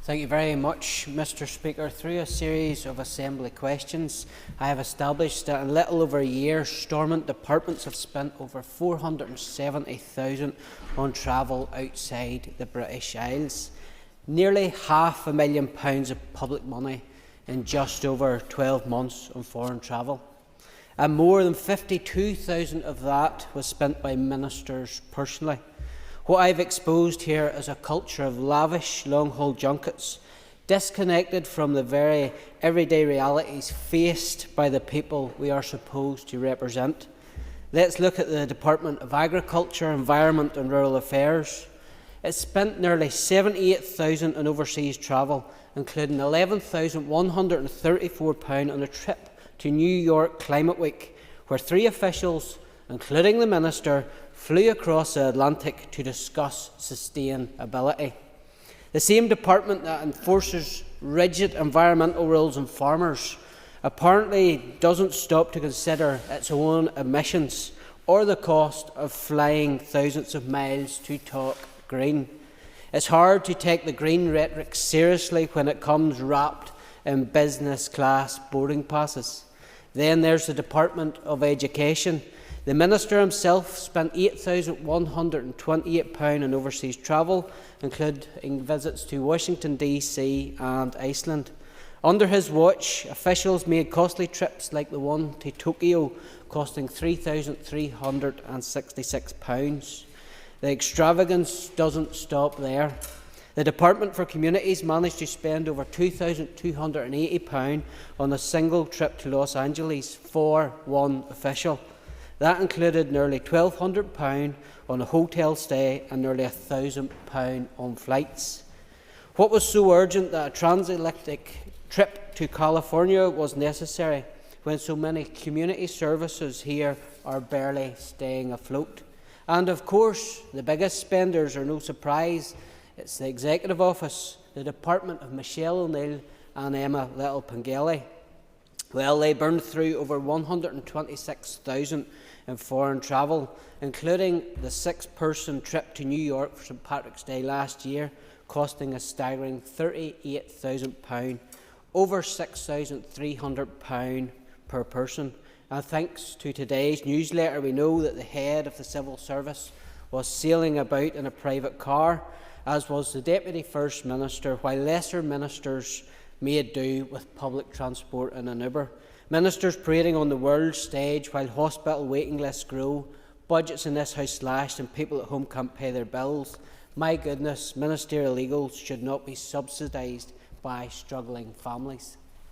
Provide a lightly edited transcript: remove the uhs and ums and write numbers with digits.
Thank you very much, Mr. Speaker. Through a series of Assembly questions, I have established that in little over a year, Stormont departments have spent over £470,000 on travel outside the British Isles. Nearly £500,000 of public money in just over 12 months on foreign travel. And more than £52,000 of that was spent by ministers personally. What I've exposed here is a culture of lavish long-haul junkets, disconnected from the very everyday realities faced by the people we are supposed to represent. Let's look at the Department of Agriculture, Environment and Rural Affairs. It spent nearly £78,000 on overseas travel, including £11,134 on a trip to New York Climate Week, where 3 officials, including the Minister, flew across the Atlantic to discuss sustainability. The same department that enforces rigid environmental rules on farmers apparently doesn't stop to consider its own emissions or the cost of flying thousands of miles to talk green. It's hard to take the green rhetoric seriously when it comes wrapped in business class boarding passes. Then there's the Department of Education. The Minister himself spent £8,128 on overseas travel, including visits to Washington DC and Iceland. Under his watch, officials made costly trips like the one to Tokyo, costing £3,366. The extravagance doesn't stop there. The Department for Communities managed to spend over £2,280 on a single trip to Los Angeles for one official. That included nearly £1,200 on a hotel stay and nearly £1,000 on flights. What was so urgent that a transatlantic trip to California was necessary when so many community services here are barely staying afloat? And of course, the biggest spenders are no surprise. It's the Executive Office, the Department of Michelle O'Neill and Emma Little-Pengelly. Well, they burned through over £126,000 in foreign travel, including the 6-person trip to New York for St Patrick's Day last year, costing a staggering £38,000, over £6,300 per person. And thanks to today's newsletter, we know that the head of the civil service was sailing about in a private car, as was the Deputy First Minister, while lesser ministers made do with public transport and an Uber. Ministers parading on the world stage while hospital waiting lists grow, budgets in this House slashed and people at home can't pay their bills. My goodness, ministerial egos should not be subsidised by struggling families.